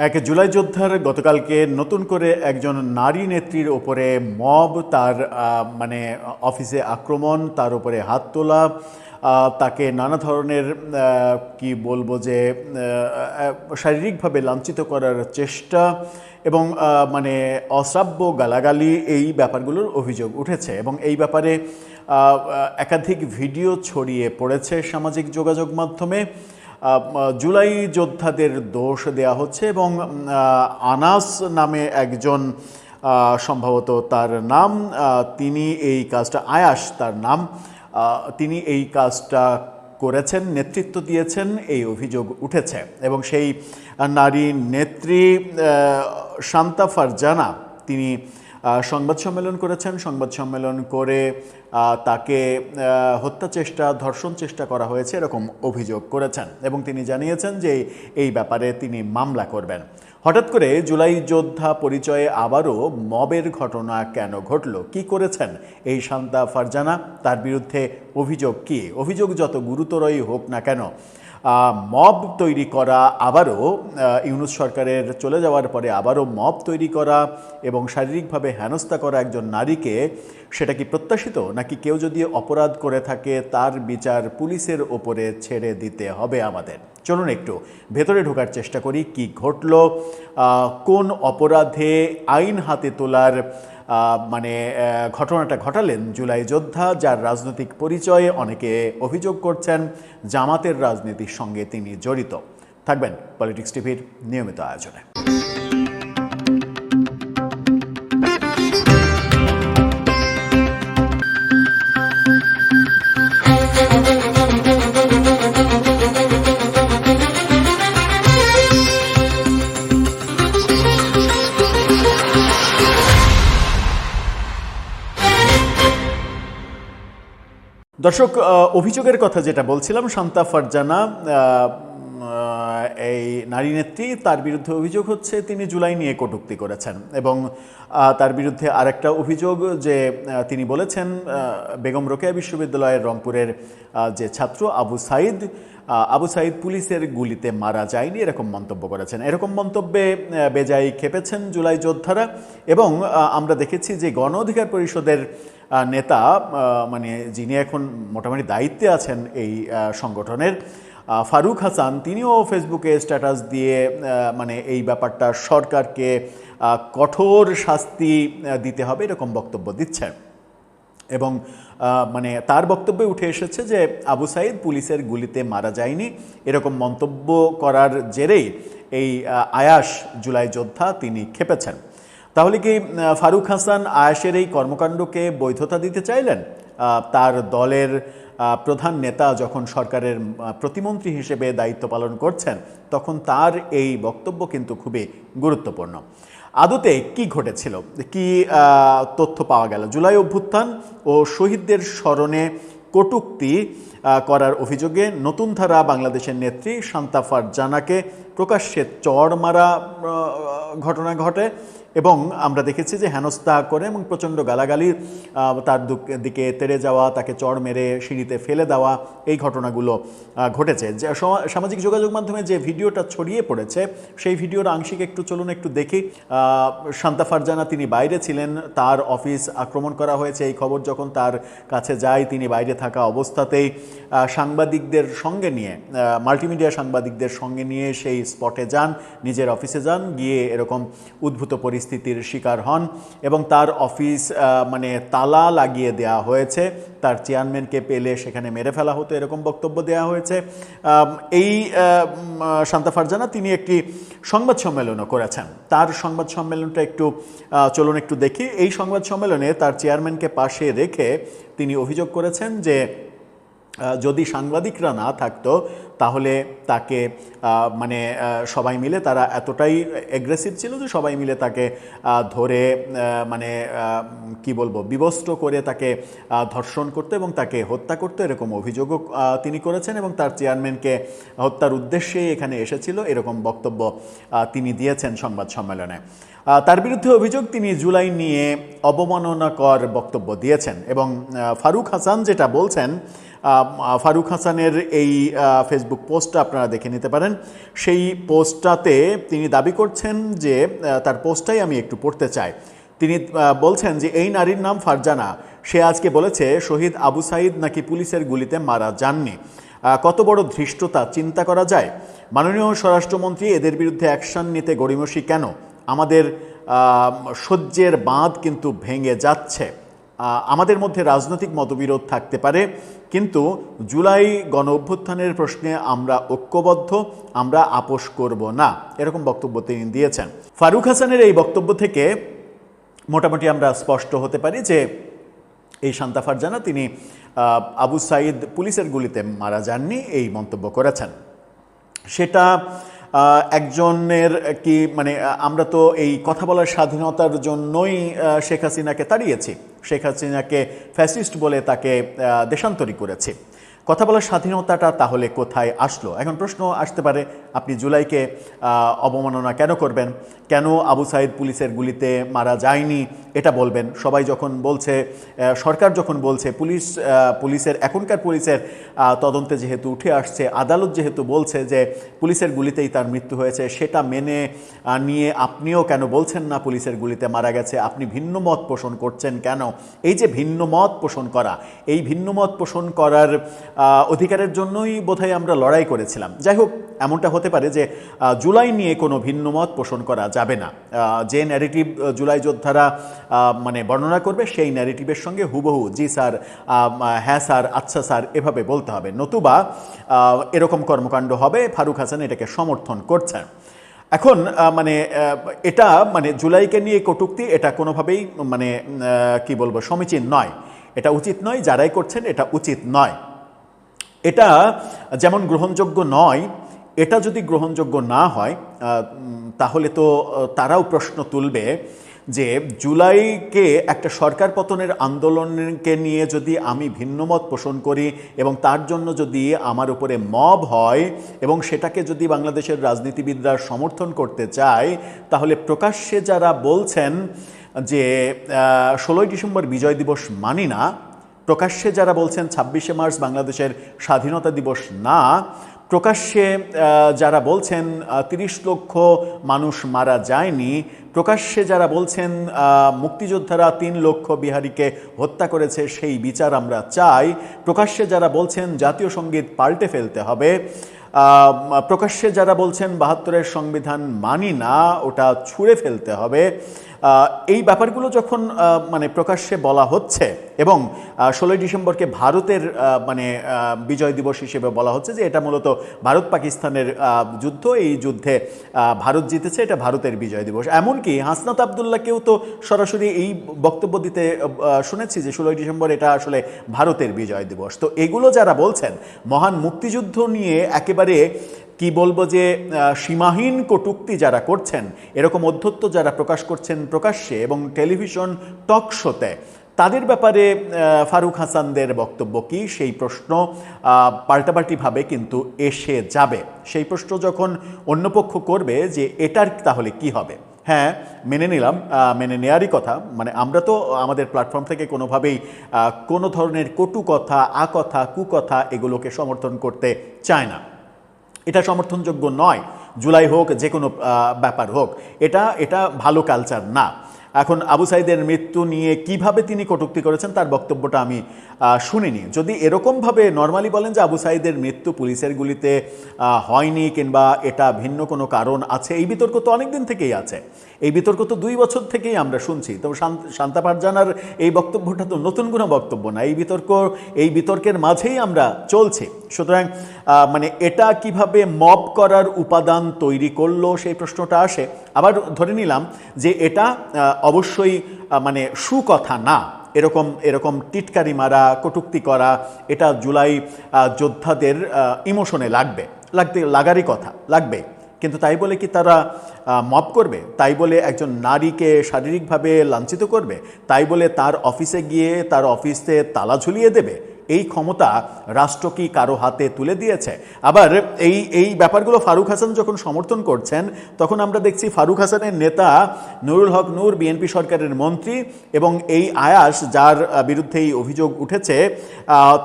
এক জুলাই যোদ্ধার গতকালকে নতুন করে একজন নারী নেত্রীর ওপরে মব তার অফিসে আক্রমণ, তার উপরে হাত তোলা, তাকে নানা ধরনের কি বলবো যে শারীরিকভাবে লাঞ্ছিত করার চেষ্টা এবং অশ্রাব্য গালাগালি, এই ব্যাপারগুলোর অভিযোগ উঠেছে এবং এই ব্যাপারে একাধিক ভিডিও ছড়িয়ে পড়েছে সামাজিক যোগাযোগ মাধ্যমে। জুলাই যোদ্ধাদের দোষ দেয়া হচ্ছে এবং আনাস নামে একজন, সম্ভবত তার নাম, তিনি এই কাজটা, আয়াস তার নাম, তিনি এই কাজটা করেছেন, নেতৃত্ব দিয়েছেন, এই অভিযোগ উঠেছে। এবং সেই নারী নেত্রী শান্তা ফারজানা তিনি সংবাদ সম্মেলন করেছেন। সংবাদ সম্মেলন করে তাকে হত্যা চেষ্টা, ধর্ষণ চেষ্টা করা হয়েছে এরকম অভিযোগ করেছেন এবং তিনি জানিয়েছেন যে এই ব্যাপারে তিনি মামলা করবেন। হঠাৎ করে জুলাই যোদ্ধা পরিচয়ে আবারও মবের ঘটনা কেন ঘটল, কি করেছেন এই শান্তা ফারজানা, তার বিরুদ্ধে অভিযোগ কি? অভিযোগ যত গুরুতরই হোক না কেন, মব তৈরি করা, আবারও ইউনূস সরকারের চলে যাওয়ার পরে আবারও মব তৈরি করা এবং শারীরিকভাবে হেনস্থা করা একজন নারীকে, সেটা কি প্রত্যাশিত? নাকি কেউ যদি অপরাধ করে থাকে তার বিচার পুলিশের ওপরে ছেড়ে দিতে হবে আমাদের? চলুন একটু ভেতরে ঢোকার চেষ্টা করি, কি ঘটল, কোন অপরাধে আইন হাতে তোলার ঘটনাটা ঘটালেন জুলাই যোদ্ধা, যার রাজনৈতিক পরিচয়ে অনেকে অভিযোগ করছেন জামাতের রাজনীতির সঙ্গে তিনি জড়িত। থাকবেন পলিটিক্স টিভির নিয়মিত আয়োজনে। দর্শক, অভিযোগের কথা যেটা বলছিলাম, শান্তা ফারজানা এই নারী নেত্রী, তার বিরুদ্ধে অভিযোগ হচ্ছে তিনি জুলাই নিয়ে কটূক্তি করেছেন এবং তার বিরুদ্ধে আরেকটা অভিযোগ যে তিনি বলেছেন বেগম রোকেয়া বিশ্ববিদ্যালয়ের রংপুরের যে ছাত্র আবু সাইদ পুলিশের গুলিতে মারা যায়নি, এরকম মন্তব্য করেছেন। এরকম মন্তব্যে বেজায় খেপেছেন জুলাই যোদ্ধারা এবং আমরা দেখেছি যে গণ অধিকার পরিষদের নেতা, যিনি এখন মোটামুটি দায়িত্বে আছেন এই সংগঠনের, ফারুক হাসান, তিনিও ফেসবুকে স্ট্যাটাস দিয়ে এই ব্যাপারটা সরকারকে কঠোর শাস্তি দিতে হবে এরকম বক্তব্য দিচ্ছেন এবং তার বক্তব্যে উঠে এসেছে যে আবু সাইদ পুলিশের গুলিতে মারা যায়নি, এরকম মন্তব্য করার জেরেই এই আয়াস জুলাই যোদ্ধা তিনি খেপেছেন। তাহলে কি ফারুক হাসান আয়াসের এই কর্মকাণ্ডকে বৈধতা দিতে চাইলেন? তার দলের প্রধান নেতা যখন সরকারের প্রতিমন্ত্রী হিসেবে দায়িত্ব পালন করছেন, তখন তার এই বক্তব্য কিন্তু খুবই গুরুত্বপূর্ণ। আদতে কি ঘটেছিল, কি তথ্য পাওয়া গেল? জুলাই অভ্যুত্থান ও শহীদদের স্মরণে কটূক্তি করার অভিযোগে নতুন ধারা বাংলাদেশের নেত্রী শান্তা ফারজানাকে প্রকাশ্যে চড় মারা ঘটনা ঘটে এবং আমরা দেখেছি যে হেনস্থা করে এবং প্রচণ্ড গালাগালি, তার দিকে তেড়ে যাওয়া, তাকে চড় মেরে সিঁড়িতে ফেলে দেওয়া, এই ঘটনাগুলো ঘটেছে। যে সামাজিক যোগাযোগ মাধ্যমে যে ভিডিওটা ছড়িয়ে পড়েছে, সেই ভিডিওর আংশিক একটু চলুন একটু দেখি। শান্তা ফারজানা তিনি বাইরে ছিলেন, তার অফিস আক্রমণ করা হয়েছে, এই খবর যখন তার কাছে যায় তিনি বাইরে থাকা অবস্থাতেই সাংবাদিকদের সঙ্গে নিয়ে, মাল্টিমিডিয়া সাংবাদিকদের সঙ্গে নিয়ে সেই স্পটে যান, নিজের অফিসে যান, গিয়ে এরকম উদ্ভূত পরিস্থিতির শিকার হন এবং তার অফিস তালা লাগিয়ে দেওয়া হয়েছে, তার চেয়ারম্যানকে পেলে সেখানে মেরে ফেলা হতো, এরকম বক্তব্য দেওয়া হয়েছে। এই শান্তা ফারজানা তিনি একটি সংবাদ সম্মেলনও করেছেন, তার সংবাদ সম্মেলনটা একটু চলুন একটু দেখি। এই সংবাদ সম্মেলনে তার চেয়ারম্যানকে পাশে রেখে তিনি অভিযোগ করেছেন যে যদি সাংবাদিকরা না থাকতো তাহলে তাকে সবাই মিলে, তারা এতটাই অ্যাগ্রেসিভ ছিল যে সবাই মিলে তাকে ধরে বিবস্ত্র করে তাকে ধর্ষণ করতো এবং তাকে হত্যা করতো, এরকম অভিযোগও তিনি করেছেন এবং তার চেয়ারম্যানকে হত্যার উদ্দেশ্যেই এখানে এসেছিল, এরকম বক্তব্য তিনি দিয়েছেন সংবাদ সম্মেলনে। তার বিরুদ্ধে অভিযোগ তিনি জুলাই নিয়ে অবমাননাকর বক্তব্য দিয়েছেন এবং ফারুক হাসান যেটা বলছেন, ফারুক হাসানের এই ফেসবুক ফেসবুক পোস্টটা আপনারা দেখে নিতে পারেন। সেই পোস্টটাতে তিনি দাবি করছেন যে, তার পোস্টটাই আমি একটু পড়তে চাই। তিনি বলছেন যে এই নারীর নাম ফারজানা, সে আজকে বলেছে শহীদ আবু সাঈদ নাকি পুলিশের গুলিতে মারা যাননি। কত বড় ধৃষ্টতা চিন্তা করা যায়। মাননীয় স্বরাষ্ট্রমন্ত্রী, এদের বিরুদ্ধে অ্যাকশন নিতে গড়িমসি কেন? আমাদের সহ্যের বাঁধ কিন্তু ভেঙে যাচ্ছে। আমাদের মধ্যে রাজনৈতিক মতবিরোধ থাকতে পারে, কিন্তু জুলাই গণ অভ্যুত্থানের প্রশ্নে আমরা ঐক্যবদ্ধ, আমরা আপোষ করব না, এরকম বক্তব্য তিনি দিয়েছেন। ফারুক হাসানের এই বক্তব্য থেকে মোটামুটি আমরা স্পষ্ট হতে পারি যে এই শান্তা ফারজানা তিনি আবু সাঈদ পুলিশের গুলিতে মারা যাননি এই মন্তব্য করেছেন। সেটা একজনের কি মানে আমরা তো এই কথা বলার স্বাধীনতার জন্যই শেখ হাসিনাকে তাড়িয়েছি, শেখ হাসিনাকে ফ্যাসিস্ট বলে তাকে দেশান্তরী করেছি। কথা বলার স্বাধীনতাটা তাহলে কোথায় আসলো? এখন প্রশ্ন আসতে পারে, আপনি জুলাইকে অবমাননা কেন করবেন? কেন আবু সাঈদ পুলিশের গুলিতে মারা যায়নি এটা বলবেন? সবাই যখন বলছে, সরকার যখন বলছে, পুলিশের এখনকার পুলিশের তদন্তে যেহেতু উঠে আসছে, আদালত যেহেতু বলছে যে পুলিশের গুলিতেই তার মৃত্যু হয়েছে, সেটা মেনে নিয়ে আপনিও কেন বলছেন না পুলিশের গুলিতে মারা গেছে? আপনি ভিন্ন মত পোষণ করছেন কেন? এই যে ভিন্ন মত পোষণ করা, এই ভিন্ন মত পোষণ করার অধিকারের জন্যই বোধহয় আমরা লড়াই করেছিলাম। যাই হোক, এমনটা হতে পারে যে জুলাই নিয়ে কোনো ভিন্ন মত পোষণ করা যাবে না। যে ন্যারেটিভ জুলাই যোদ্ধারা মানে বর্ণনা করবে, সেই ন্যারেটিভের সঙ্গে হুবহু জি স্যার, হ্যাঁ স্যার, আচ্ছা স্যার এভাবে বলতে হবে, নতুবা এরকম কর্মকাণ্ড হবে। ফারুক হাসান এটাকে সমর্থন করছেন। এখন মানে এটা মানে জুলাইকে নিয়ে কটূক্তি, এটা কোনোভাবেই মানে কি বলবো, সমীচীন নয়, এটা উচিত নয়। যারাই করছেন এটা উচিত নয়। এটা যেমন গ্রহণযোগ্য নয়, এটা যদি গ্রহণযোগ্য না হয় তাহলে তো তারাও প্রশ্ন তুলবে যে জুলাইকে একটা সরকার পতনের আন্দোলনকে নিয়ে যদি আমি ভিন্নমত পোষণ করি এবং তার জন্য যদি আমার উপরে মব হয় এবং সেটাকে যদি বাংলাদেশের রাজনীতিবিদরা সমর্থন করতে চায়, তাহলে প্রকাশ্যে যারা বলছেন যে 16ই ডিসেম্বর বিজয় দিবস মানি না, প্রকাশ্যে যারা বলছেন 26শে মার্চ বাংলাদেশের স্বাধীনতা দিবস না, প্রকাশ্যে যারা বলছেন 30 লক্ষ মানুষ মারা যায়নি, প্রকাশ্যে যারা বলছেন মুক্তিযোদ্ধারা 3 লক্ষ বিহারীকে হত্যা করেছে, সেই বিচার আমরা চাই, প্রকাশ্যে যারা বলছেন জাতীয় সঙ্গীত পাল্টে ফেলতে হবে, প্রকাশ্যে যারা বলছেন 72-এর সংবিধান মানি না, ওটা ছুঁড়ে ফেলতে হবে, এই ব্যাপারগুলো যখন মানে প্রকাশ্যে বলা হচ্ছে এবং 16ই ডিসেম্বরকে ভারতের মানে বিজয় দিবস হিসেবে বলা হচ্ছে যে এটা মূলত ভারত পাকিস্তানের যুদ্ধ, এই যুদ্ধে ভারত জিতেছে, এটা ভারতের বিজয় দিবস। এমনকি হাসনাত আবদুল্লাহকেও তো সরাসরি এই বক্তব্য দিতে শুনেছি যে 16ই ডিসেম্বর এটা আসলে ভারতের বিজয় দিবস। তো এগুলো যারা বলছেন, মহান মুক্তিযুদ্ধ নিয়ে একেবারে কি বলবো যে সীমাহীন কটূক্তি যারা করছেন, এরকম অধ্যত্ব যারা প্রকাশ করছেন প্রকাশ্যে এবং টেলিভিশন টক শোতে, তাদের ব্যাপারে ফারুক হাসানদের বক্তব্য কি, সেই প্রশ্ন পাল্টাপাল্টিভাবে কিন্তু এসে যাবে। সেই প্রশ্ন যখন অন্য পক্ষ করবে যে এটার তাহলে কি হবে, হ্যাঁ মেনে নিলাম, মেনে নেয়ারই কথা। মানে আমরা তো আমাদের প্ল্যাটফর্ম থেকে কোনোভাবেই কোনো ধরনের কটু কথা, আকথা, কুকথা এগুলোকে সমর্থন করতে চায় না। এটা সমর্থনযোগ্য নয়, জুলাই হোক, যে কোনো ব্যাপার হোক, এটা ভালো কালচার না। এখন আবু সাঈদের মৃত্যু নিয়ে কিভাবে তিনি কটূক্তি করেছেন তার বক্তব্যটা আমি শুনিনি। যদি এরকমভাবে নর্মালি বলেন যে আবু সাঈদের মৃত্যু পুলিশের গুলিতে হয়নি কিংবা এটা ভিন্ন কোনো কারণ আছে, এই বিতর্ক তো অনেক দিন থেকেই আছে, এই বিতর্ক তো 2 বছর থেকেই আমরা শুনছি। তো শান্তা ফারজানার এই বক্তব্যটা তো নতুন কোনো বক্তব্য না, এই বিতর্কের মাঝেই আমরা চলছি। সুতরাং মানে এটা কিভাবে মব করার উপাদান তৈরি করলো সেই প্রশ্নটা আসে। আবার ধরে নিলাম যে এটা অবশ্যই মানে সুকথা না, এরকম টিটকারি মারা, কটূক্তি করা, এটা জুলাই যোদ্ধাদের ইমোশনে লাগারই কথা, লাগবে। কিন্তু তাই বলে কি তারা মব করবে? তাই বলে একজন নারীকে শারীরিকভাবে লাঞ্ছিত করবে? তাই বলে তার অফিসে গিয়ে তার অফিসে তালা ঝুলিয়ে দেবে? এই ক্ষমতা রাষ্ট্র কি কারো হাতে তুলে দিয়েছে? আবার এই ব্যাপারগুলো ফারুক হাসান যখন সমর্থন করছেন, তখন আমরা দেখছি ফারুক হাসানের নেতা নুরুল হক নূর বিএনপি সরকারের মন্ত্রী, এবং এই আয়াস যার বিরুদ্ধে এই অভিযোগ উঠেছে,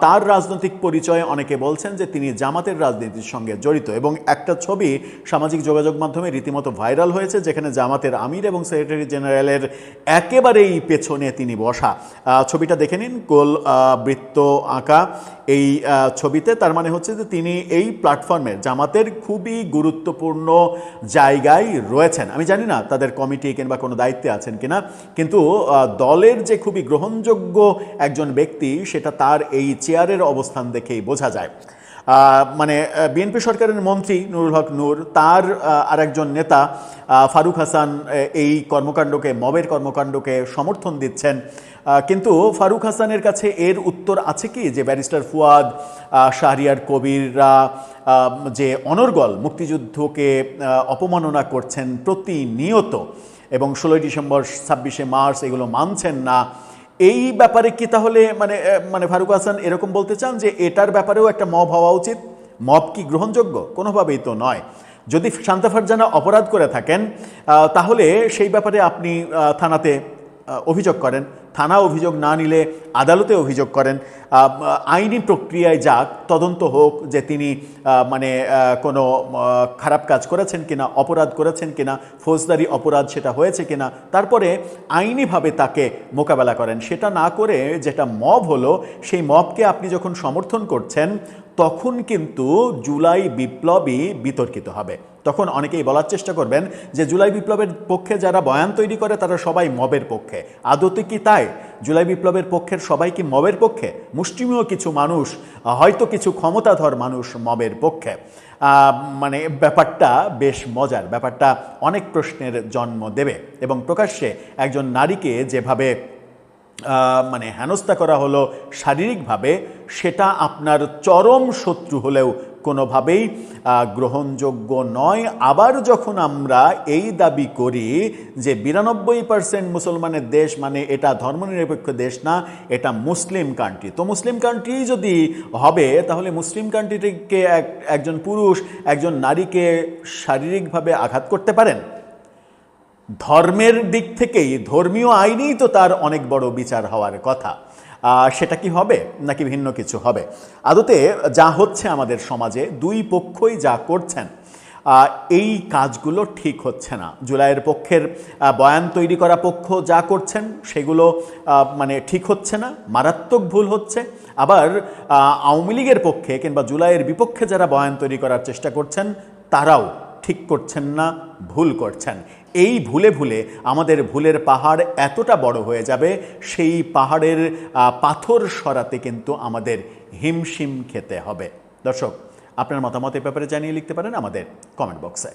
তার রাজনৈতিক পরিচয় অনেকে বলছেন যে তিনি জামাতের রাজনীতির সঙ্গে জড়িত। এবং একটা ছবি সামাজিক যোগাযোগ মাধ্যমে রীতিমতো ভাইরাল হয়েছে, যেখানে জামাতের আমির এবং সেক্রেটারি জেনারেলের একেবারেই পেছনে তিনি বসা। ছবিটা দেখে নিন, গোল বৃত্ত আঁকা এই ছবিতে। তার মানে হচ্ছে যে তিনি এই প্ল্যাটফর্মে জামাতের খুবই গুরুত্বপূর্ণ জায়গায় রয়েছেন। আমি জানি না তাদের কমিটি কিংবা কোনো দায়িত্বে আছেন কিনা, কিন্তু দলের যে খুবই গ্রহণযোগ্য একজন ব্যক্তি, সেটা তার এই চেয়ারের অবস্থান দেখেই বোঝা যায়। মানে বিএনপি সরকারের মন্ত্রী নুরুল হক নূর, তার আরেকজন নেতা ফারুক হাসান এই কর্মকাণ্ডকে, মবের কর্মকাণ্ডকে সমর্থন দিচ্ছেন। কিন্তু ফারুক হাসানের কাছে এর উত্তর আছে কি যে ব্যারিস্টার ফুয়াদ, শাহরিয়ার কবিররা যে অনর্গল মুক্তিযুদ্ধকে অপমাননা করছেন প্রতিনিয়ত, এবং 16ই ডিসেম্বর 26শে মার্চ এগুলো মানছেন না, এই ব্যাপারে কি তাহলে মানে ফারুক হাসান এরকম বলতে চান যে এটার ব্যাপারেও একটা মব হওয়া উচিত? মব কি গ্রহণযোগ্য? কোনোভাবেই তো নয়। যদি শান্তা ফারজানা অপরাধ করে থাকেন, তাহলে সেই ব্যাপারে আপনি থানাতে অভিযোগ করেন, থানা অভিযোগ না নিলে আদালতে অভিযোগ করেন, আইনি প্রক্রিয়ায় যাক, তদন্ত হোক যে তিনি কোনো খারাপ কাজ করেছেন কিনা, অপরাধ করেছেন কিনা, ফৌজদারি অপরাধ সেটা হয়েছে কিনা, তারপরে আইনিভাবে তাকে মোকাবেলা করেন। সেটা না করে যেটা মব হলো, সেই মবকে আপনি যখন সমর্থন করছেন, তখন কিন্তু জুলাই বিপ্লবই বিতর্কিত হবে। তখন অনেকেই বলার চেষ্টা করবেন যে জুলাই বিপ্লবের পক্ষে যারা বয়ান তৈরি করে তারা সবাই মবের পক্ষে। আদতে কি তাই? জুলাই বিপ্লবের পক্ষের সবাই কি মবের পক্ষে? মুষ্টিমেয় কিছু মানুষ, হয়তো কিছু ক্ষমতাধর মানুষ মবের পক্ষে। ব্যাপারটা বেশ মজার, ব্যাপারটা অনেক প্রশ্নের জন্ম দেবে। এবং প্রকাশ্যে একজন নারীকে যেভাবে হেনস্থা করা হলো শারীরিকভাবে, সেটা আপনার চরম শত্রু হলেও কোনোভাবেই গ্রহণযোগ্য নয়। আবার যখন আমরা এই দাবি করি যে 92% মুসলমানের দেশ, মানে এটা ধর্মনিরপেক্ষ দেশ না, এটা মুসলিম কান্ট্রি, তো মুসলিম কান্ট্রি যদি হবে, তাহলে মুসলিম কান্ট্রিকে একজন পুরুষ একজন নারীকে শারীরিকভাবে আঘাত করতে পারেন? ধর্মের দিক থেকেই, ধর্মীয় আইনেই তো তার অনেক বড় বিচার হওয়ার কথা। সেটা কি হবে নাকি ভিন্ন কিছু হবে? আদতে যা হচ্ছে আমাদের সমাজে, দুই পক্ষই যা করছেন, এই কাজগুলো ঠিক হচ্ছে না। জুলাইয়ের পক্ষের বয়ান তৈরি করা পক্ষ যা করছেন সেগুলো ঠিক হচ্ছে না, মারাত্মক ভুল হচ্ছে। আবার আওয়ামী লীগের পক্ষে কিংবা জুলাইয়ের বিপক্ষে যারা বয়ান তৈরি করার চেষ্টা করছেন, তারাও ঠিক করছেন না, ভুল করছেন। এই ভুলে ভুলে আমাদের ভুলের পাহাড় এতটা বড় হয়ে যাবে, সেই পাহাড়ের পাথর সরাতে কিন্তু আমাদের হিমশিম খেতে হবে। দর্শক, আপনার মতামত এ ব্যাপারে জানিয়ে লিখতে পারেন আমাদের কমেন্ট বক্সে।